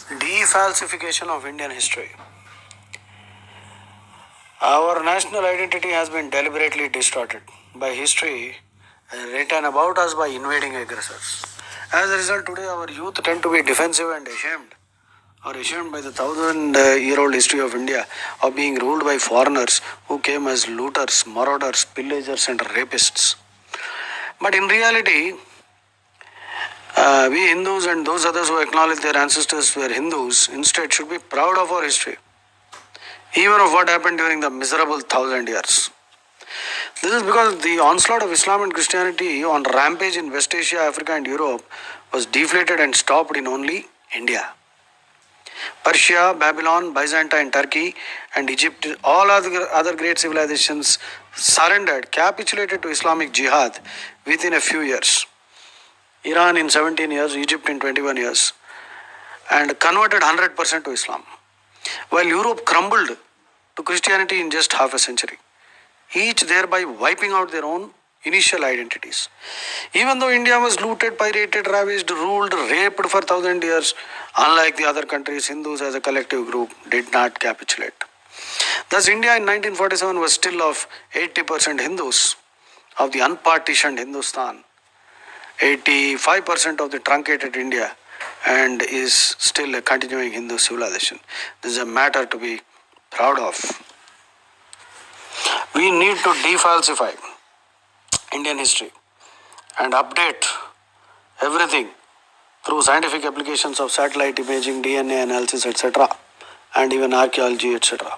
Defalsification of Indian history. Our national identity has been deliberately distorted by history written about us by invading aggressors. As a result, today our youth tend to be defensive and ashamed by the thousand-year-old history of India of being ruled by foreigners who came as looters, marauders, pillagers, and rapists. But in reality, we Hindus and those others who acknowledge their ancestors were Hindus instead should be proud of our history, even of what happened during the miserable 1,000 years. This is because the onslaught of Islam and Christianity on rampage in West Asia, Africa, and Europe was deflated and stopped in only India. Persia, Babylon, Byzantine, Turkey, and Egypt, all other great civilizations surrendered, capitulated to Islamic Jihad within a few years. Iran in 17 years, Egypt in 21 years, and converted 100% to Islam, while Europe crumbled to Christianity in just half a century, each thereby wiping out their own initial identities. Even though India was looted, pirated, ravaged, ruled, raped for 1,000 years, unlike the other countries, Hindus as a collective group did not capitulate. Thus, India in 1947 was still of 80% Hindus of the unpartitioned Hindustan, 85% of the truncated India, and is still a continuing Hindu civilization. This is a matter to be proud of. We need to defalsify Indian history and update everything through scientific applications of satellite imaging, DNA analysis, etc., and even archaeology, etc.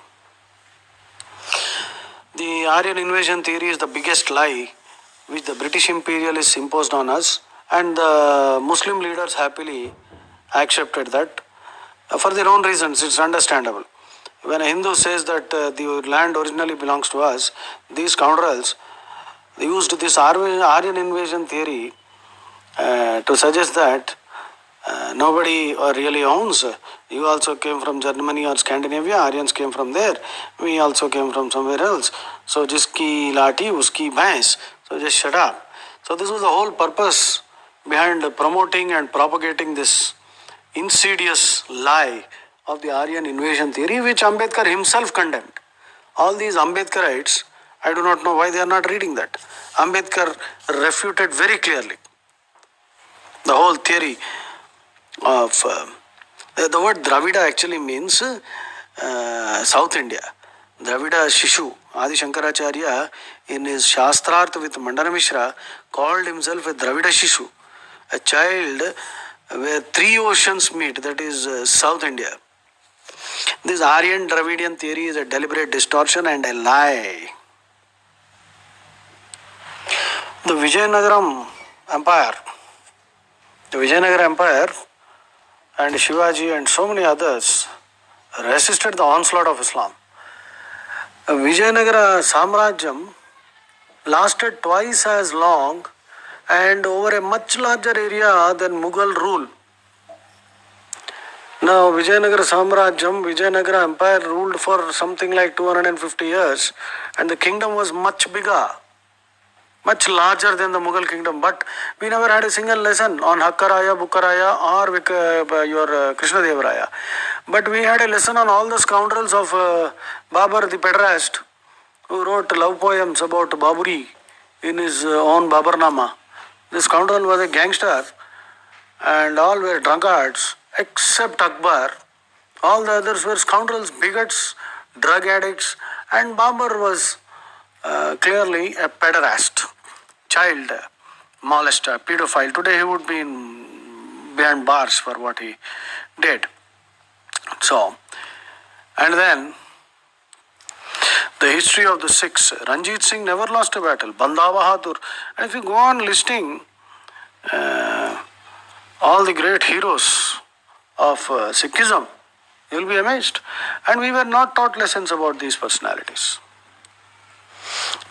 The Aryan invasion theory is the biggest lie which the British imperialists imposed on us, and the Muslim leaders happily accepted that for their own reasons. It's understandable. When a Hindu says that the land originally belongs to us, these scoundrels used this Aryan invasion theory to suggest that nobody really owns. You also came from Germany or Scandinavia, Aryans came from there. We also came from somewhere else. So, jiski lati, uski bhains. So, just shut up. So, this was the whole purpose behind promoting and propagating this insidious lie of the Aryan invasion theory, which Ambedkar himself condemned. All these Ambedkarites, I do not know why they are not reading that. Ambedkar refuted very clearly the whole theory of the word Dravida actually means South India. Dravida Shishu, Adi Shankaracharya, in his Shastrarth with Mandana Mishra, called himself a Dravida Shishu, a child where three oceans meet, that is South India. This Aryan Dravidian theory is a deliberate distortion and a lie. The Vijayanagara Empire and Shivaji and so many others resisted the onslaught of Islam. Vijayanagara Samrajyam lasted twice as long and over a much larger area than Mughal rule. Now, Vijayanagara Empire ruled for something like 250 years, and the kingdom was much bigger, much larger than the Mughal kingdom. But we never had a single lesson on Hakkaraya, Bukkaraya, or your Krishna Devaraya. But we had a lesson on all the scoundrels of Babar the pederast, who wrote love poems about Baburi in his own Babarnama. This scoundrel was a gangster, and all were drunkards except Akbar. All the others were scoundrels, bigots, drug addicts, and Babur was clearly a pederast, child molester, pedophile. Today he would be behind bars for what he did. So, and then the history of the Sikhs. Ranjit Singh never lost a battle. Banda Bahadur. And if you go on listing all the great heroes of Sikhism, you will be amazed. And we were not taught lessons about these personalities.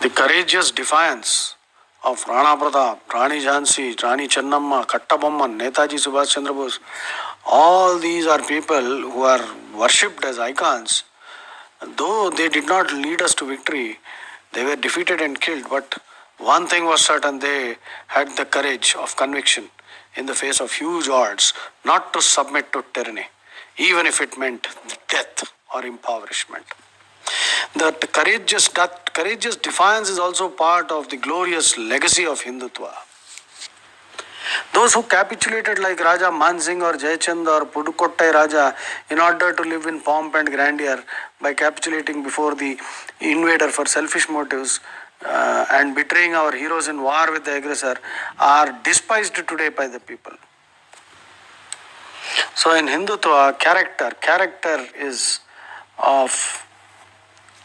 The courageous defiance of Rana Pratap, Rani Jhansi, Rani Channamma, Kattabomman, Netaji Subhash Chandra Bose, all these are people who are worshipped as icons. Though they did not lead us to victory, they were defeated and killed. But one thing was certain, they had the courage of conviction in the face of huge odds not to submit to tyranny. even if it meant death or impoverishment. That courageous defiance is also part of the glorious legacy of Hindutva. Those who capitulated like Raja Mansingh or Jayachand or Pudukottai Raja in order to live in pomp and grandeur by capitulating before the invader for selfish motives and betraying our heroes in war with the aggressor are despised today by the people. So in Hindutva, character is of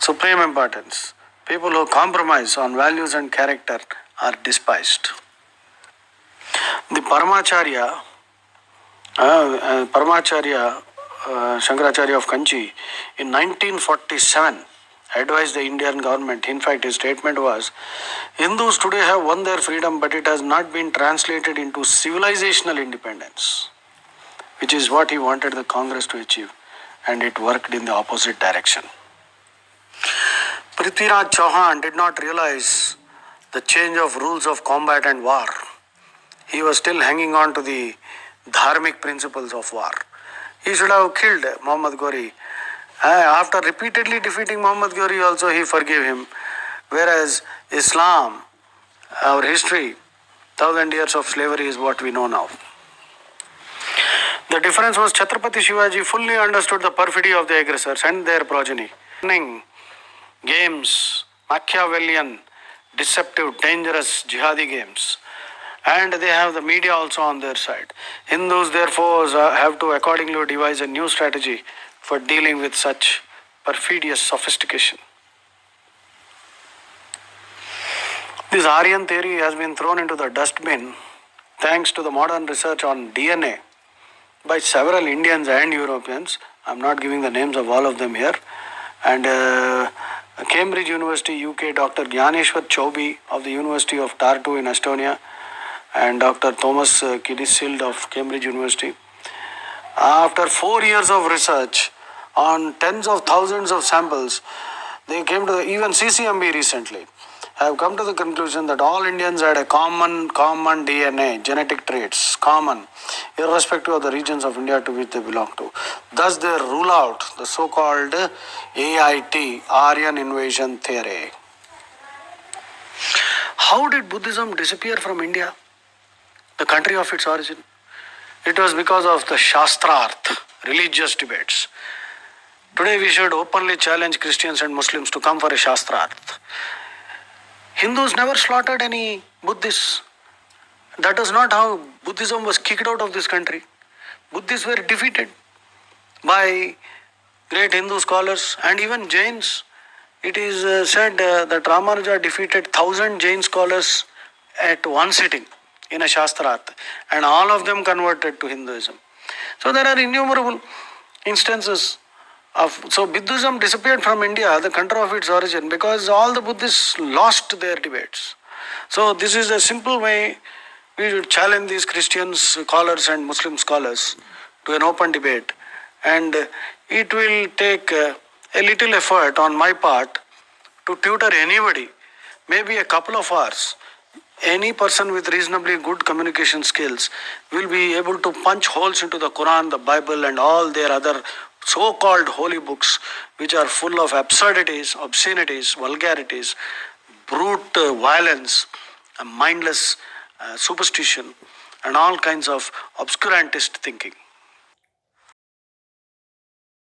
supreme importance. People who compromise on values and character are despised. The Paramacharya Shankaracharya of Kanchi in 1947 advised the Indian government. In fact, his statement was, Hindus today have won their freedom, but it has not been translated into civilizational independence, which is what he wanted the Congress to achieve, and it worked in the opposite direction. Prithviraj Chauhan did not realize the change of rules of combat and war. He was still hanging on to the dharmic principles of war. He should have killed Muhammad Ghori. After repeatedly defeating Muhammad Ghori also, he forgave him. Whereas Islam, our history, 1,000 years of slavery is what we know now. The difference was Chhatrapati Shivaji fully understood the perfidy of the aggressors and their progeny. Games, Machiavellian, deceptive, dangerous jihadi games. And they have the media also on their side. Hindus therefore have to accordingly devise a new strategy for dealing with such perfidious sophistication. This Aryan theory has been thrown into the dustbin thanks to the modern research on DNA by several Indians and Europeans. I am not giving the names of all of them here. And Cambridge University, UK, Dr. Gyaneshwar Chobi of the University of Tartu in Estonia, and Dr. Thomas Kidisild of Cambridge University. After 4 years of research on tens of thousands of samples, they came to even CCMB recently have come to the conclusion that all Indians had a common DNA, genetic traits, common, irrespective of the regions of India to which they belong to. Thus they rule out the so-called AIT, Aryan Invasion Theory. How did Buddhism disappear from India, the country of its origin? It was because of the Shastrarth, religious debates. Today we should openly challenge Christians and Muslims to come for a Shastrarth. Hindus never slaughtered any Buddhists. That is not how Buddhism was kicked out of this country. Buddhists were defeated by great Hindu scholars and even Jains. It is said that Ramanuja defeated 1,000 Jain scholars at one sitting in a Shastrarth, and all of them converted to Hinduism. So there are innumerable instances of, so Buddhism disappeared from India, the country of its origin, because all the Buddhists lost their debates. So this is a simple way we should challenge these Christian scholars and Muslim scholars to an open debate, and it will take a little effort on my part to tutor anybody, maybe a couple of hours. Any person with reasonably good communication skills will be able to punch holes into the Quran, the Bible, and all their other so-called holy books, which are full of absurdities, obscenities, vulgarities, brute violence, mindless superstition, and all kinds of obscurantist thinking.